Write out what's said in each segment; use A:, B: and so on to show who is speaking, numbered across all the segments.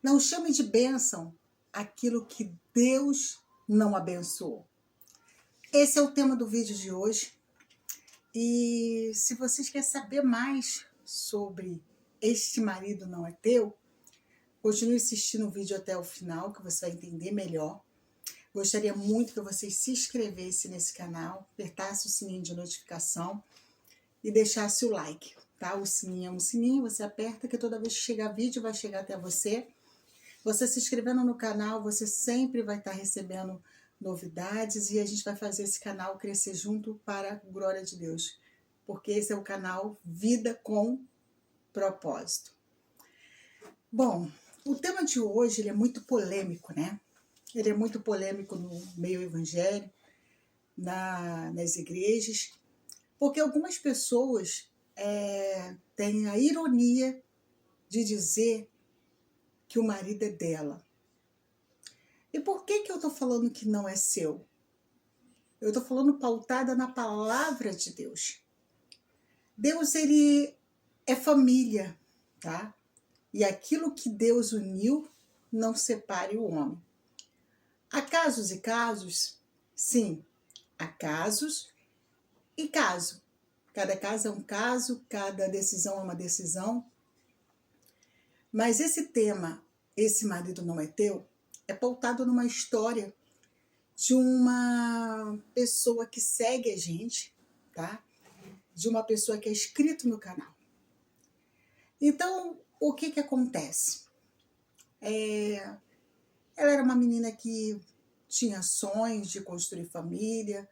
A: Não chame de bênção aquilo que Deus não abençoou. Esse é o tema do vídeo de hoje. E se vocês querem saber mais sobre Este Marido Não É Teu, continue assistindo o vídeo até o final, que você vai entender melhor. Gostaria muito que vocês se inscrevessem nesse canal, apertasse o sininho de notificação e deixasse o like, tá? O sininho é um sininho, você aperta que toda vez que chegar vídeo vai chegar até você. Você se inscrevendo no canal, você sempre vai estar recebendo novidades e a gente vai fazer esse canal crescer junto para a glória de Deus. Porque esse é o canal Vida com Propósito. Bom, o tema de hoje ele é muito polêmico, né? Ele é muito polêmico no meio evangélico, nas igrejas, porque algumas pessoas têm a ironia de dizer que o marido é dela. E por que eu estou falando que não é seu? Eu estou falando pautada na palavra de Deus. Deus, ele é família, tá? E aquilo que Deus uniu, não separe o homem. Há casos e casos? Sim, há casos e caso. Cada caso é um caso, cada decisão é uma decisão. Mas esse tema, Esse Marido Não É Teu, é pautado numa história de uma pessoa que segue a gente, tá? De uma pessoa que é inscrito no canal. Então, o que acontece? Ela era uma menina que tinha sonhos de construir família,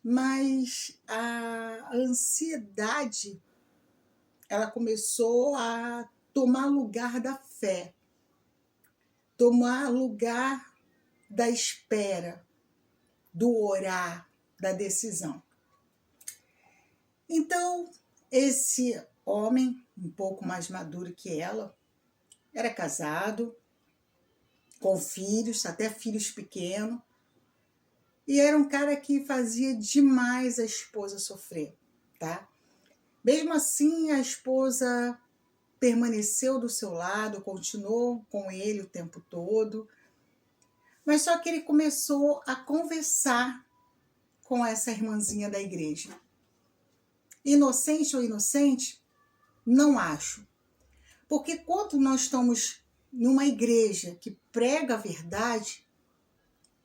A: mas a ansiedade, ela começou a tomar lugar da fé, tomar lugar da espera, do orar, da decisão. Então, esse homem, um pouco mais maduro que ela, era casado, com filhos, até filhos pequenos, e era um cara que fazia demais a esposa sofrer, tá? Mesmo assim, a esposa permaneceu do seu lado, continuou com ele o tempo todo, mas só que ele começou a conversar com essa irmãzinha da igreja. Inocente ou inocente? Não acho. Porque quando nós estamos numa igreja que prega a verdade,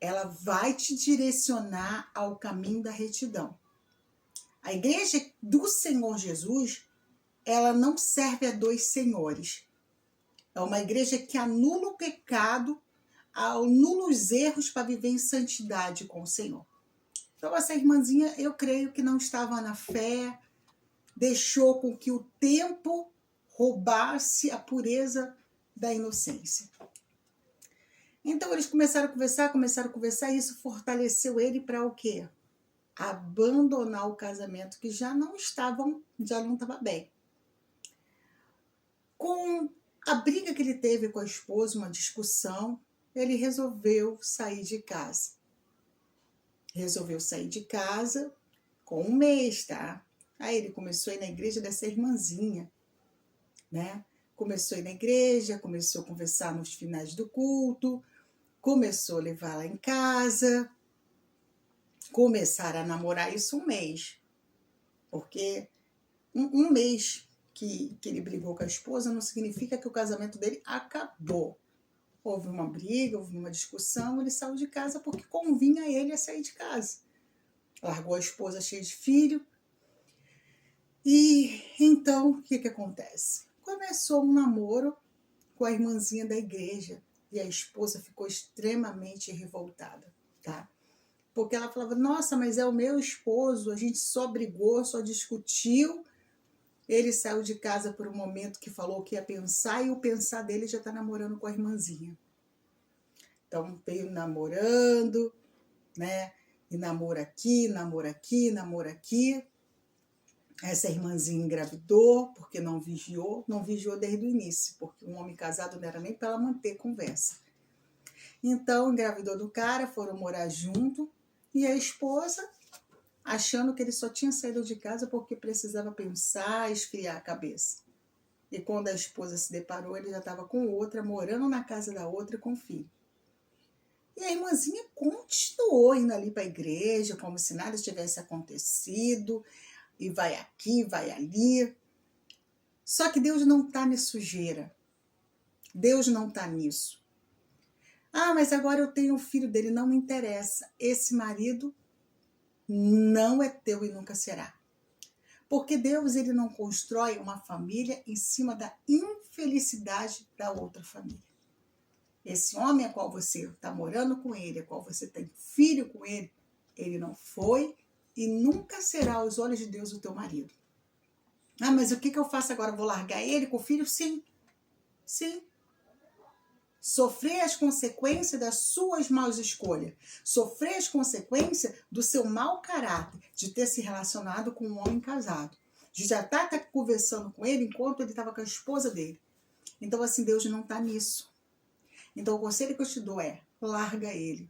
A: ela vai te direcionar ao caminho da retidão. A igreja do Senhor Jesus, ela não serve a dois senhores. É uma igreja que anula o pecado, anula os erros para viver em santidade com o Senhor. Então essa irmãzinha, eu creio que não estava na fé, deixou com que o tempo roubasse a pureza da inocência. Então eles começaram a conversar, e isso fortaleceu ele para o quê? Abandonar o casamento, que já não estava bem. Com a briga que ele teve com a esposa, uma discussão, ele resolveu sair de casa. Resolveu sair de casa com um mês, tá? Aí ele começou a ir na igreja dessa irmãzinha, né? Começou a ir na igreja, começou a conversar nos finais do culto, começou a levar lá em casa, começaram a namorar isso um mês. Porque um mês que ele brigou com a esposa não significa que o casamento dele acabou. Houve uma briga, houve uma discussão, ele saiu de casa porque convinha a ele a sair de casa. Largou a esposa cheia de filho. E então, o que acontece? Começou um namoro com a irmãzinha da igreja e a esposa ficou extremamente revoltada, tá? Porque ela falava, nossa, mas é o meu esposo, a gente só brigou, só discutiu, ele saiu de casa por um momento que falou que ia pensar e o pensar dele já está namorando com a irmãzinha. Então, veio namorando, né? E namoro aqui, namoro aqui, namoro aqui. Essa irmãzinha engravidou, porque não vigiou desde o início, porque um homem casado não era nem para ela manter conversa. Então, engravidou do cara, foram morar junto, e a esposa, achando que ele só tinha saído de casa porque precisava pensar, esfriar a cabeça. E quando a esposa se deparou, ele já estava com outra, morando na casa da outra com o filho. E a irmãzinha continuou indo ali para a igreja, como se nada tivesse acontecido, e vai aqui, vai ali. Só que Deus não está nessa sujeira. Deus não está nisso. Ah, mas agora eu tenho um filho dele, não me interessa. Esse marido não é teu e nunca será. Porque Deus, ele não constrói uma família em cima da infelicidade da outra família. Esse homem a qual você está morando com ele, a qual você tem filho com ele, ele não foi e nunca será aos olhos de Deus o teu marido. Ah, mas o que eu faço agora? Vou largar ele com o filho? Sim, sim. Sofrer as consequências das suas maus escolhas. Sofrer as consequências do seu mau caráter, de ter se relacionado com um homem casado. De já estar conversando com ele enquanto ele estava com a esposa dele. Então, assim, Deus não está nisso. Então, o conselho que eu te dou é, larga ele.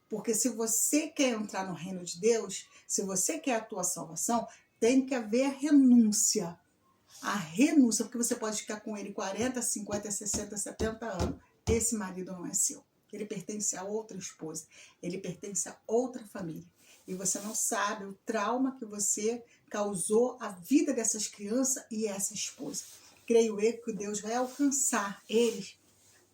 A: Porque se você quer entrar no reino de Deus, se você quer a tua salvação, tem que haver renúncia. A renúncia, porque você pode ficar com ele 40, 50, 60, 70 anos. Esse marido não é seu. Ele pertence a outra esposa. Ele pertence a outra família. E você não sabe o trauma que você causou à vida dessas crianças e essa esposa. Creio eu que Deus vai alcançar eles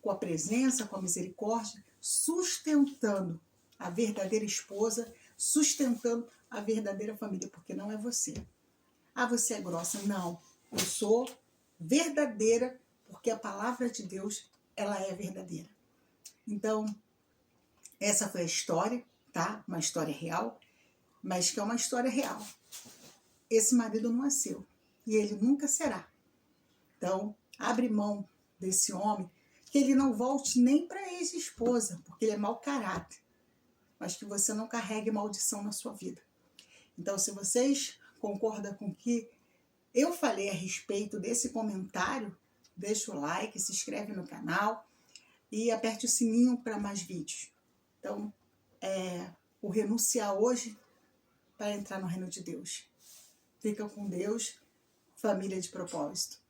A: com a presença, com a misericórdia, sustentando a verdadeira esposa, sustentando a verdadeira família, porque não é você. Ah, você é grossa. Não. Eu sou verdadeira, porque a palavra de Deus, ela é verdadeira. Então, essa foi a história, tá? Uma história real, mas que é uma história real. Esse marido não é seu e ele nunca será. Então, abre mão desse homem, que ele não volte nem para a ex-esposa, porque ele é mau caráter, mas que você não carregue maldição na sua vida. Então, se vocês concordam com o que eu falei a respeito desse comentário, deixa o like, se inscreve no canal e aperte o sininho para mais vídeos. Então, o renunciar hoje para entrar no reino de Deus. Fica com Deus, família de propósito.